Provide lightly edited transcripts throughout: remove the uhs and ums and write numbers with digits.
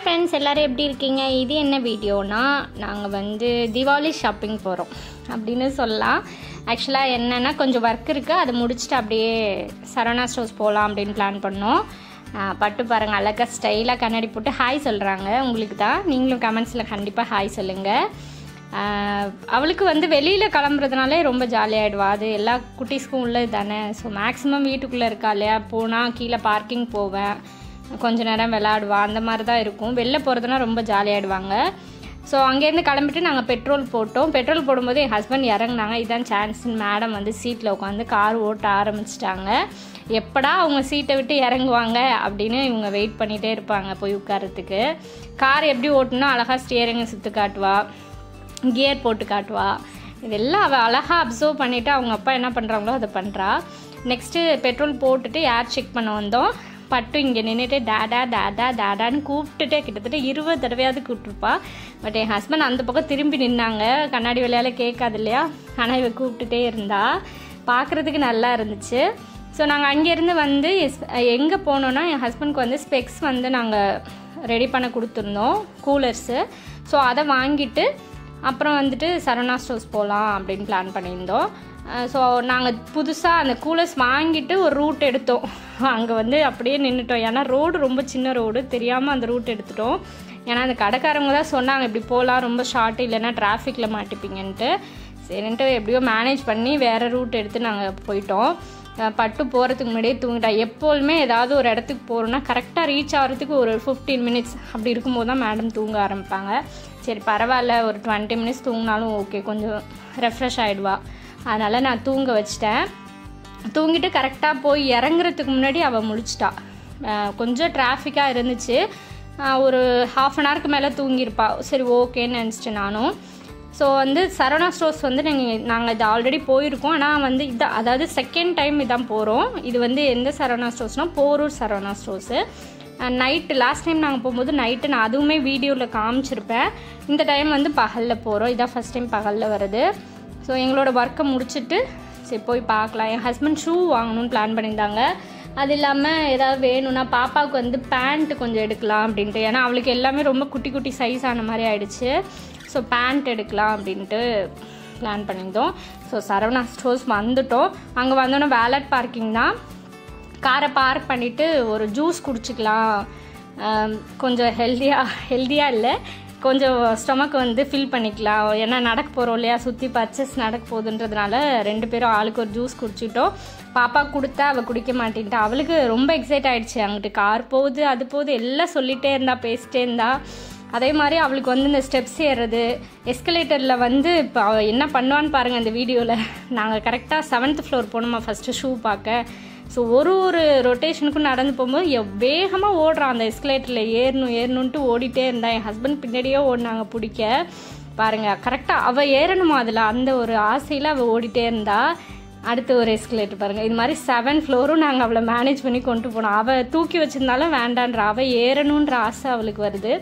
Friends எல்லோரும் எப்படி இருக்கீங்க? இது என்ன வீடியோனா, நாங்கள் வந்து தீபாவளி ஷாப்பிங் போகிறோம் அப்படின்னு சொல்லலாம். ஆக்சுவலாக என்னென்னா கொஞ்சம் ஒர்க் இருக்குது, அதை முடிச்சுட்டு அப்படியே சரவணா ஸ்டோர்ஸ் போகலாம் அப்படின்னு பிளான் பண்ணோம். பட்டு பாருங்கள், அழகாக ஸ்டைலாக கண்ணாடி போட்டு ஹாய் சொல்கிறாங்க. உங்களுக்கு தான், நீங்களும் கமெண்ட்ஸில் கண்டிப்பாக ஹாய் சொல்லுங்கள். அவளுக்கு வந்து வெளியில் கிளம்புறதுனாலே ரொம்ப ஜாலியாகிடுவா. அது எல்லா குட்டீஸ்க்கும் உள்ளது தானே. ஸோ மேக்ஸிமம் வீட்டுக்குள்ளே இருக்கா இல்லையா, போனால் கீழே பார்க்கிங் போவேன், கொஞ்ச நேரம் விளாடுவா, அந்த மாதிரி தான் இருக்கும். வெளில போகிறதுனா ரொம்ப ஜாலியாகிடுவாங்க. ஸோ அங்கேருந்து கிளம்பிட்டு நாங்கள் பெட்ரோல் போட்டோம். பெட்ரோல் போடும்போது என் ஹஸ்பண்ட் இறங்குனாங்க. இதுதான் சான்ஸ்ன்னு மேடம் வந்து சீட்டில் உட்காந்து கார் ஓட்ட ஆரம்பிச்சிட்டாங்க. எப்படா அவங்க சீட்டை விட்டு இறங்குவாங்க அப்படின்னு இவங்க வெயிட் பண்ணிகிட்டே இருப்பாங்க போய் உட்காரத்துக்கு. கார் எப்படி ஓட்டணும்னா அழகாக ஸ்டியரிங்கை சுற்று காட்டுவா, கியர் போட்டு காட்டுவா. இதெல்லாம் அவள் அழகாக அப்சர்வ் பண்ணிவிட்டு அவங்க அப்பா என்ன பண்ணுறாங்களோ அதை பண்ணுறா. நெக்ஸ்ட்டு பெட்ரோல் போட்டுட்டு ஏர் செக் பண்ண வந்தோம். பட்டு இங்கே நின்றுட்டு டேடா டேடா டேடான்னு கூப்பிட்டுட்டே கிட்டத்தட்ட 20 தடவையாவது கூப்பிட்ருப்பா. பட் என் ஹஸ்பண்ட் அந்த பக்கம் திரும்பி நின்னாங்க. கண்ணாடி வழியால் கேட்காது இல்லையா, ஆனால் இவ கூப்பிட்டுட்டே இருந்தா. பார்க்குறதுக்கு நல்லா இருந்துச்சு. ஸோ நாங்கள் அங்கேருந்து வந்து எங்கே போனோன்னா, என் ஹஸ்பண்ட்க்கு வந்து ஸ்பெக்ஸ் வந்து நாங்கள் ரெடி பண்ண கொடுத்துருந்தோம், கூலர்ஸு. ஸோ அதை வாங்கிட்டு அப்புறம் வந்துட்டு சரவணா ஸ்டோர்ஸ் போகலாம் அப்படின்னு பிளான் பண்ணியிருந்தோம். ஸோ நாங்கள் புதுசாக அந்த கூலர்ஸ் வாங்கிட்டு ஒரு ரூட் எடுத்தோம். அங்கே வந்து அப்படியே நின்றுட்டோம். ஏன்னா ரோடு ரொம்ப சின்ன ரோடு, தெரியாமல் அந்த ரூட் எடுத்துட்டோம். ஏன்னா அந்த கடைக்காரங்க தான் சொன்னாங்க இப்படி போகலாம், ரொம்ப ஷார்ட், இல்லைன்னா டிராஃபிக்கில் மாட்டிப்பீங்கன்ட்டு. சரின்ட்டு எப்படியோ மேனேஜ் பண்ணி வேறு ரூட் எடுத்து நாங்கள் போயிட்டோம். பட்டு போகிறதுக்கு முன்னாடியே தூங்கிட்டா. எப்போதுமே ஏதாவது ஒரு இடத்துக்கு போகிறோன்னா கரெக்டாக ரீச் ஆகிறதுக்கு ஒரு 15 மினிட்ஸ் அப்படி இருக்கும்போது தான் மேடம் தூங்க ஆரம்பிப்பாங்க. சரி பரவாயில்ல, ஒரு 20 மினிட்ஸ் தூங்கினாலும் ஓகே, கொஞ்சம் ரெஃப்ரெஷ் ஆகிடுவா. அதனால் நான் தூங்க வச்சிட்டேன். தூங்கிட்டு கரெக்டாக போய் இறங்குறதுக்கு முன்னாடி அவள் முழிச்சிட்டா. கொஞ்சம் டிராஃபிக்காக இருந்துச்சு, ஒரு ½ அன் ஹவருக்கு மேலே தூங்கியிருப்பா. சரி ஓகேன்னு நினச்சிட்டேன் நானும். ஸோ வந்து சரவணா ஸ்டோர்ஸ் வந்து நாங்கள் இது ஆல்ரெடி போயிருக்கோம். ஆனால் வந்து இதான், அதாவது செகண்ட் டைம் இதான் போகிறோம். இது வந்து எந்த சரவணா ஸ்டோர்ஸ்னால் Porur Saravana stores. Night last time நாங்கள் போகும்போது நைட்டு நான் அதுவுமே வீடியோவில் காமிச்சிருப்பேன். இந்த டைம் வந்து பகலில் போகிறோம். இதான் ஃபஸ்ட் டைம் பகலில் வருது. ஸோ எங்களோட ஒர்க்கை முடிச்சுட்டு சரி போய் பார்க்கலாம். என் ஹஸ்பண்ட் ஷூ வாங்கணும்னு பிளான் பண்ணியிருந்தாங்க. அது இல்லாமல் ஏதாவது வேணும்னா பாப்பாவுக்கு வந்து பேண்ட்டு கொஞ்சம் எடுக்கலாம் அப்படின்ட்டு. ஏன்னா அவளுக்கு எல்லாமே ரொம்ப குட்டி குட்டி சைஸ் ஆன மாதிரி ஆகிடுச்சு. ஸோ பேண்ட் எடுக்கலாம் அப்படின்ட்டு பிளான் பண்ணியிருந்தோம். ஸோ சரவணா ஸ்டோர்ஸ் வந்துட்டோம். அங்கே வந்தோன்னே வேலட் பார்க்கிங் தான். காரை பார்க் பண்ணிவிட்டு ஒரு ஜூஸ் குடிச்சிக்கலாம், கொஞ்சம் ஹெல்த்தியாக இல்லை, கொஞ்சம் ஸ்டொமக் வந்து ஃபில் பண்ணிக்கலாம். ஏன்னா நடக்க போகிறோம் இல்லையா, சுற்றி பர்ச்சேஸ் நடக்க போகுதுன்றதுனால 2 பேரும் ஆளுக்கு ஒரு ஜூஸ் குடிச்சிட்டோம். பாப்பா கொடுத்தா அவள் குடிக்க மாட்டேன்ட்டா. அவளுக்கு ரொம்ப எக்ஸைட் ஆகிடுச்சு. அங்கிட்டு கார் போகுது, அது போகுது, எல்லாம் சொல்லிகிட்டே இருந்தா, பேசிட்டே இருந்தா. அதே மாதிரி அவளுக்கு வந்து இந்த ஸ்டெப்ஸ் ஏறுறது, எஸ்கலேட்டரில் வந்து இப்போ அவள் என்ன பண்ணுவான்னு பாருங்கள் இந்த வீடியோவில். நாங்கள் கரெக்டாக 7th ஃப்ளோர் போனோமா ஃபஸ்ட்டு ஷூ பார்க்க. ஸோ ஒரு ரொட்டேஷனுக்கும் நடந்து போகும்போது வேகமாக ஓடுறான். அந்த எஸ்கலேட்டரில் ஏறணுன்ட்டு ஓடிட்டே இருந்தா. என் ஹஸ்பண்ட் பின்னாடியே ஓடினாங்க பிடிக்க. பாருங்கள் கரெக்டாக அவள் ஏறணுமா அதில், அந்த ஒரு ஆசையில் அவள் ஓடிட்டே இருந்தா. அடுத்து ஒரு எஸ்கலேட்டர் பாருங்கள். இது மாதிரி 7 ஃப்ளோரும் நாங்கள் அவளை மேனேஜ் பண்ணி கொண்டு போனோம். அவள் தூக்கி வச்சிருந்தாலும் வேண்டான்ற, அவள் ஏறணுன்ற ஆசை அவளுக்கு வருது.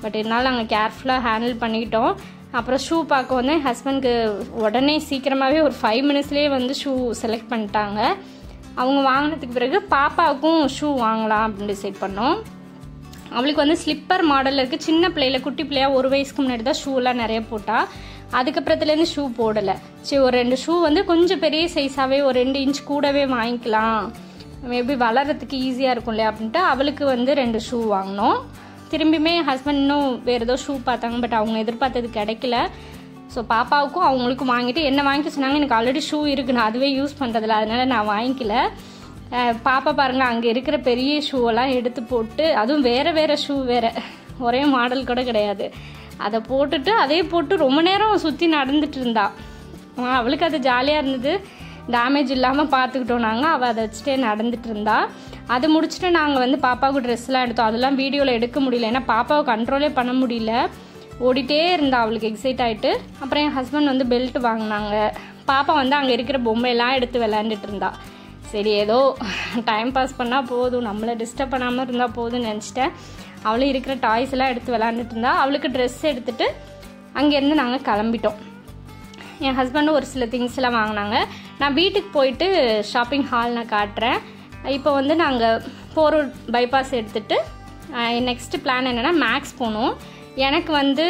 பட் இதனால் நாங்கள் கேர்ஃபுல்லாக ஹேண்டில் பண்ணிக்கிட்டோம். அப்புறம் ஷூ பார்க்க வந்து ஹஸ்பண்ட்க்கு உடனே சீக்கிரமாகவே ஒரு 5 மினிட்ஸ்லேயே வந்து ஷூ செலக்ட் பண்ணிட்டாங்க. அவங்க வாங்கினதுக்கு பிறகு பாப்பாவுக்கும் ஷூ வாங்கலாம் அப்படின்னு டிசைட் பண்ணோம். அவளுக்கு வந்து ஸ்லிப்பர் மாடலில் இருக்குது. சின்ன பிள்ளையில, குட்டி பிள்ளையா 1 வயசுக்கு முன்னாடி தான் ஷூலாம் நிறைய போட்டா. அதுக்கப்புறத்துலேருந்து ஷூ போடலை. சரி ஒரு 2 ஷூ வந்து கொஞ்சம் பெரிய சைஸாகவே ஒரு 2 இன்ச் கூடவே வாங்கிக்கலாம், மேபி வளர்கிறதுக்கு ஈஸியாக இருக்கும் இல்லையா அப்படின்ட்டு அவளுக்கு வந்து 2 ஷூ வாங்கினோம். திரும்பியுமே ஹஸ்பண்ட் இன்னும் வேறு ஏதோ ஷூ பார்த்தாங்க, பட் அவங்க எதிர்பார்த்தது கிடைக்கல. ஸோ பாப்பாவுக்கும் அவங்களுக்கும் வாங்கிட்டு என்ன வாங்கிக்க சொன்னாங்க. எனக்கு ஆல்ரெடி ஷூ இருக்குது, நான் அதுவே யூஸ் பண்ணுறதில்ல, அதனால் நான் வாங்கிக்கல. பாப்பா பாருங்கள், அங்கே இருக்கிற பெரிய ஷூவெல்லாம் எடுத்து போட்டு, அதுவும் வேறு ஷூ வேறு, ஒரே மாடல் கூட கிடையாது, அதை போட்டுட்டு அதே போட்டு ரொம்ப நேரம் சுற்றி நடந்துட்டு இருந்தா. அவளுக்கு அது ஜாலியாக இருந்தது, டேமேஜ் இல்லாமல் பார்த்துக்கிட்டோம் நாங்கள். அவள் அதை வச்சுட்டே நடந்துட்டு இருந்தா. அது முடிச்சுட்டு நாங்கள் வந்து பாப்பாவுக்கு ட்ரெஸ்லாம் எடுத்தோம். அதெல்லாம் வீடியோவில் எடுக்க முடியல, ஏன்னா பாப்பாவை கண்ட்ரோலே பண்ண முடியல, ஓடிட்டே இருந்தா அவளுக்கு எக்ஸைட் ஆகிட்டு. அப்புறம் என் ஹஸ்பண்ட் வந்து பெல்ட் வாங்கினாங்க. பாப்பா வந்து அங்கே இருக்கிற பொம்மையெல்லாம் எடுத்து விளையாண்டுட்டு இருந்தா. சரி ஏதோ டைம் பாஸ் பண்ணால் போதும், நம்மளை டிஸ்டர்ப் பண்ணாமல் இருந்தால் போதும்னு நினச்சிட்டேன். அவளும் இருக்கிற டாய்ஸ் எல்லாம் எடுத்து விளையாண்டுட்டு இருந்தா. அவளுக்கு ட்ரெஸ் எடுத்துகிட்டு அங்கேருந்து நாங்கள் கிளம்பிட்டோம். என் ஹஸ்பண்டும் ஒரு சில திங்ஸ் எல்லாம் வாங்கினாங்க. நான் வீட்டுக்கு போயிட்டு ஷாப்பிங் ஹால் நான் காட்டுறேன். இப்போ வந்து நாங்கள் போரூர் பைபாஸ் எடுத்துகிட்டு நெக்ஸ்ட்டு பிளான் என்னென்னா மேக்ஸ் போகணும். எனக்கு வந்து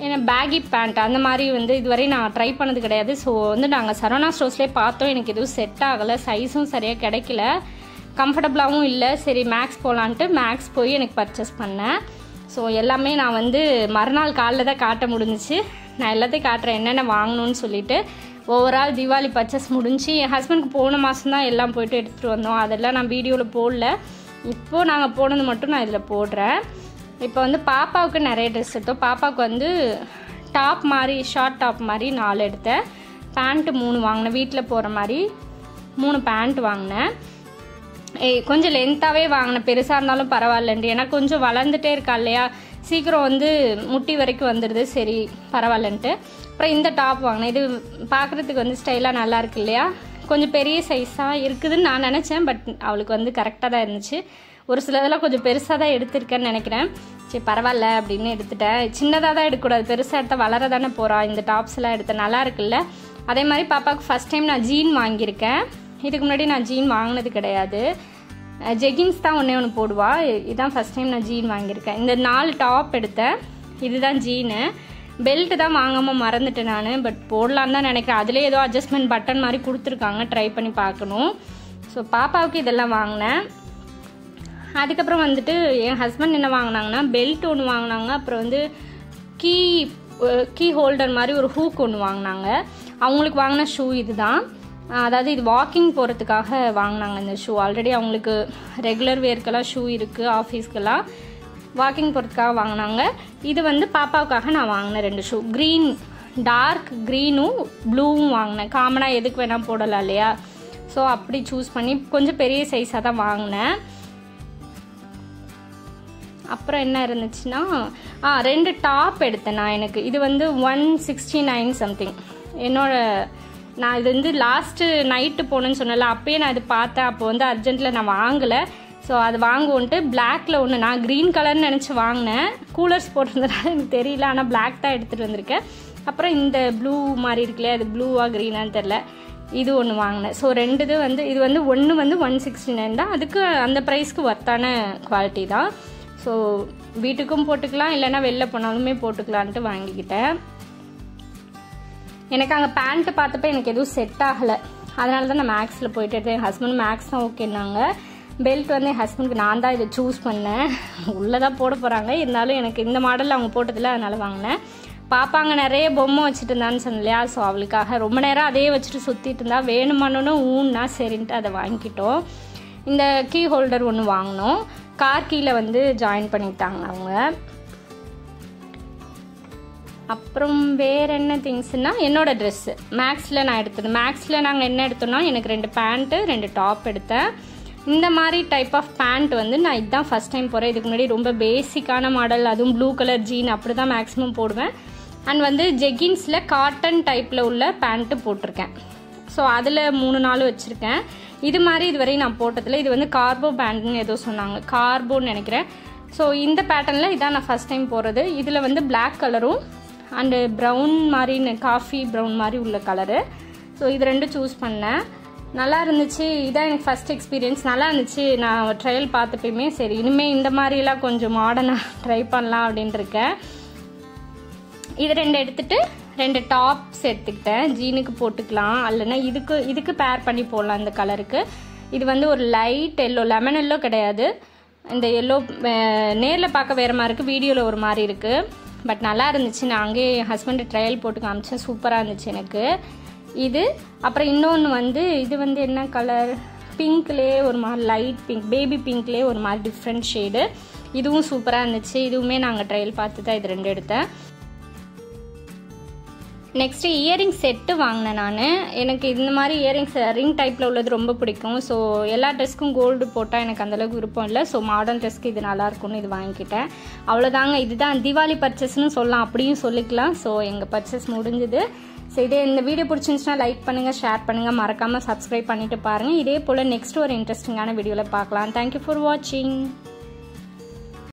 ஏன்னா பேகி பேண்ட் அந்த மாதிரி வந்து இதுவரை நான் ட்ரை பண்ணது கிடையாது. ஸோ வந்து நாங்கள் சரவணா ஸ்டோர்ஸ்லேயே பார்த்தோம், எனக்கு எதுவும் செட் ஆகலை, சைஸும் சரியாக கிடைக்கல, கம்ஃபர்டபுளாகவும் இல்லை. சரி மேக்ஸ் போகலான்ட்டு மேக்ஸ் போய் எனக்கு பர்ச்சேஸ் பண்ணேன். ஸோ எல்லாமே நான் வந்து மறுநாள் காலைல தான் காட்ட முடிஞ்சிச்சு. நான் எல்லாத்தையும் காட்டுறேன் என்னென்ன வாங்கணும்னு சொல்லிட்டு. ஓவரால் தீபாவளி பர்ச்சேஸ் முடிஞ்சு என் ஹஸ்பண்டுக்கு போன மாதம் தான் எல்லாம் போய்ட்டு எடுத்துகிட்டு வந்தோம். அதெல்லாம் நான் வீடியோவில் போடல, இப்போது நாங்கள் போனது மட்டும் நான் இதில் போடுறேன். இப்போ வந்து பாப்பாவுக்கு நிறைய ட்ரெஸ் எடுத்தோம். பாப்பாவுக்கு வந்து டாப் மாதிரி ஷார்ட் டாப் மாதிரி 4 எடுத்தேன். பேண்ட்டு 3 வாங்கினேன், வீட்டில் போகிற மாதிரி 3 பேண்ட் வாங்கினேன். கொஞ்சம் லென்த்தாகவே வாங்கினேன், பெருசாக இருந்தாலும் பரவாயில்லன்ட்டு. ஏன்னா கொஞ்சம் வளர்ந்துட்டே இருக்கா இல்லையா, சீக்கிரம் வந்து முட்டி வரைக்கும் வந்துடுது, சரி பரவாயில்லன்ட்டு. அப்புறம் இந்த டாப் வாங்கினேன். இது பார்க்குறதுக்கு வந்து ஸ்டைலாக நல்லா இருக்கு இல்லையா, கொஞ்சம் பெரிய சைஸாக இருக்குதுன்னு நான் நினச்சேன். பட் அவளுக்கு வந்து கரெக்டாக தான் இருந்துச்சு. ஒரு சில இதெல்லாம் கொஞ்சம் பெருசாக தான் எடுத்திருக்கேன்னு நினைக்கிறேன். சரி பரவாயில்ல அப்படின்னு எடுத்துட்டேன். சின்னதாக தான் எடுக்கக்கூடாது, பெருசாக எடுத்தால் வளர தானே போகிறா. இந்த டாப்ஸ் எல்லாம் எடுத்தேன், நல்லா இருக்குல்ல. அதே மாதிரி பாப்பாவுக்கு ஃபஸ்ட் டைம் நான் ஜீன் வாங்கியிருக்கேன். இதுக்கு முன்னாடி நான் ஜீன் வாங்கினது கிடையாது. ஜெகின்ஸ் தான் ஒன்று போடுவா. இதுதான் ஃபஸ்ட் டைம் நான் ஜீன் வாங்கியிருக்கேன். இந்த 4 டாப் எடுத்தேன். இதுதான் ஜீனு. பெல்ட்டு தான் வாங்காமல் மறந்துட்டேன் நான், பட் போடலான்னு தான் நினைக்கிறேன். அதிலே ஏதோ அட்ஜஸ்ட்மெண்ட் பட்டன் மாதிரி கொடுத்துருக்காங்க, ட்ரை பண்ணி பார்க்கணும். ஸோ பாப்பாவுக்கு இதெல்லாம் வாங்கினேன். அதுக்கப்புறம் வந்துட்டு என் ஹஸ்பண்ட் என்ன வாங்கினாங்கன்னா பெல்ட் ஒன்று வாங்கினாங்க. அப்புறம் வந்து கீ ஹோல்டர் மாதிரி ஒரு ஹூக் ஒன்று வாங்கினாங்க. அவங்களுக்கு வாங்கின ஷூ இது தான், அதாவது இது வாக்கிங் போகிறதுக்காக வாங்கினாங்க இந்த ஷூ. ஆல்ரெடி அவங்களுக்கு ரெகுலர் வேர்க்கெல்லாம் ஷூ இருக்குது, ஆஃபீஸ்க்கெல்லாம் வாக்கிங் போகிறதுக்காக வாங்கினாங்க. இது வந்து பாப்பாவுக்காக நான் வாங்கினேன் 2 ஷூ. க்ரீன், டார்க் க்ரீனும் ப்ளூவும் வாங்கினேன். காமனாக எதுக்கு வேணால் போடலாம் இல்லையா, ஸோ அப்படி சூஸ் பண்ணி கொஞ்சம் பெரிய சைஸாக தான் வாங்கினேன். அப்புறம் என்ன இருந்துச்சுன்னா 2 டாப் எடுத்தேன் நான். எனக்கு இது வந்து 169 சம்திங். நான் இது வந்து லாஸ்ட்டு நைட்டு போனேன்னு சொன்னல, அப்பயே நான் இது பார்த்தேன். அப்போ வந்து அர்ஜென்ட்டில் நான் வாங்கலை. ஸோ அது வாங்குவோன்ட்டு பிளாக்ல ஒன்று, நான் க்ரீன் கலர்னு நினச்சி வாங்கினேன். கூலர்ஸ் போட்டிருந்ததுனால எனக்கு தெரியல, ஆனால் பிளாக் தான் எடுத்துகிட்டு வந்திருக்கேன். அப்புறம் இந்த ப்ளூ மாதிரி இருக்குல்லையா, அது ப்ளூவா க்ரீனான்னு தெரில, இது ஒன்று வாங்கினேன். ஸோ 2 இது வந்து இது வந்து ஒன்று வந்து 169 தான். அதுக்கு அந்த ப்ரைஸ்க்கு ஒர்த்தான குவாலிட்டி தான். ஸோ வீட்டுக்கும் போட்டுக்கலாம், இல்லைன்னா வெளில போனாலுமே போட்டுக்கலான்ட்டு வாங்கிக்கிட்டேன். எனக்கு அங்கே பேண்ட்டு பார்த்தப்ப எனக்கு எதுவும் செட் ஆகலை, அதனால தான் நான் மேக்ஸில் போயிட்டு எடுத்தேன். என் ஹஸ்பண்ட் மேக்ஸ் தான் ஓகேன்னாங்க. பெல்ட் வந்து என் ஹஸ்பண்டுக்கு நான் தான் இதை சூஸ் பண்ணேன். உள்ளே தான் போட போகிறாங்க, இருந்தாலும் எனக்கு இந்த மாடலில் அவங்க போட்டதில்லை, அதனால் வாங்கினேன். பாப்பாங்க நிறைய பொம்மை வச்சுட்டு இருந்தான்னு சொன்னேன் இல்லையா, ஸோ அவளுக்காக ரொம்ப நேரம் அதே வச்சுட்டு சுற்றிட்டு இருந்தா, வேணுமானு ஊன்னா சரின்ட்டு அதை வாங்கிக்கிட்டோம். இந்த கீ ஹோல்டர் ஒன்று வாங்கினோம். கார் கீழே வந்து ஜாயின் பண்ணிட்டாங்க அவங்க. அப்புறம் வேறு என்ன திங்ஸ்னால் என்னோடய ட்ரெஸ்ஸு மேக்ஸில் நான் எடுத்தது. மேக்ஸில் நாங்கள் என்ன எடுத்தோம்னா எனக்கு 2 பேண்ட்டு 2 டாப் எடுத்தேன். இந்த மாதிரி டைப் ஆஃப் பேண்ட் வந்து நான் இதுதான் ஃபஸ்ட் டைம் போகிறேன். இதுக்கு முன்னாடி ரொம்ப பேசிக்கான மாடல், அதுவும் ப்ளூ கலர் ஜீன் அப்படி தான் மேக்ஸிமம் போடுவேன். அண்ட் வந்து ஜெகின்ஸில் காட்டன் டைப்பில் உள்ள பேண்ட்டு போட்டிருக்கேன். ஸோ அதில் 3-4 வச்சுருக்கேன். இது மாதிரி இதுவரை நான் போட்டதில்லை. இது வந்து கார்போ பேண்ட்னு ஏதோ சொன்னாங்க, கார்போன்னு நினைக்கிறேன். ஸோ இந்த பேட்டர்னில் இதான் நான் ஃபஸ்ட் டைம் போகிறது. இதில் வந்து பிளாக் கலரும் அண்டு ப்ரௌன் மாதிரி, காஃபி ப்ரௌன் மாதிரி உள்ள கலரு. ஸோ இது 2 சூஸ் பண்ணேன். நல்லா இருந்துச்சு. இதான் எனக்கு ஃபஸ்ட் எக்ஸ்பீரியன்ஸ், நல்லா இருந்துச்சு. நான் ட்ரையல் பார்த்தப்பயுமே சரி இனிமேல் இந்த மாதிரிலாம் கொஞ்சம் மாடர்னாக ட்ரை பண்ணலாம் அப்படின்ட்டு இருக்கேன். இது 2 எடுத்துகிட்டு 2 டாப்ஸ் எடுத்துக்கிட்டேன். ஜீனுக்கு போட்டுக்கலாம், இல்லைன்னா இதுக்கு பேர் பண்ணி போடலாம் இந்த கலருக்கு. இது வந்து ஒரு லைட் எல்லோ, லெமன் எல்லோ கிடையாது, இந்த எல்லோ நேரில் பார்க்க வேறு மாதிரி இருக்குது, வீடியோவில் ஒரு மாதிரி இருக்குது. பட் நல்லா இருந்துச்சு. நான் அங்கேயே என் ஹஸ்பண்டு ட்ரையல் போட்டு காமிச்சேன், சூப்பராக இருந்துச்சு எனக்கு இது. அப்புறம் இன்னொன்று வந்து இது வந்து என்ன கலர், பிங்க்லேயே ஒரு மாதிரி லைட் பிங்க், பேபி பிங்க்லேயே ஒரு மாதிரி டிஃப்ரெண்ட் ஷேடு. இதுவும் சூப்பராக இருந்துச்சு. இதுவுமே நாங்கள் ட்ரையல் பார்த்து தான் இது 2 எடுத்தேன். நெக்ஸ்ட்டு இயரிங் செட்டு வாங்கினேன் நான். எனக்கு இந்த மாதிரி இயரிங்ஸ் ரிங் டைப்பில் உள்ளது ரொம்ப பிடிக்கும். ஸோ எல்லா ட்ரெஸ்க்கும் கோல்டு போட்டால் எனக்கு அந்தளவுக்கு விருப்பம் இல்லை. ஸோ மாடர்ன் ட்ரெஸ்க்கு இது நல்லாயிருக்கும்னு இது வாங்கிக்கிட்டேன். அவ்வளோதாங்க, இதுதான் தீபாவளி பர்ச்சேஸ்னு சொல்லலாம், அப்படியும் சொல்லிக்கலாம். ஸோ எங்கள் பர்ச்சேஸ் முடிஞ்சுது. ஸோ இந்த வீடியோ பிடிச்சிருந்துச்சுன்னா லைக் பண்ணுங்கள், ஷேர் பண்ணுங்கள், மறக்காமல் சப்ஸ்கிரைப் பண்ணிவிட்டு பாருங்கள். இதே போல் நெக்ஸ்ட் ஒரு இன்ட்ரெஸ்டிங்கான வீடியோவில் பார்க்கலாம். தேங்க்யூ ஃபார் வாட்சிங்.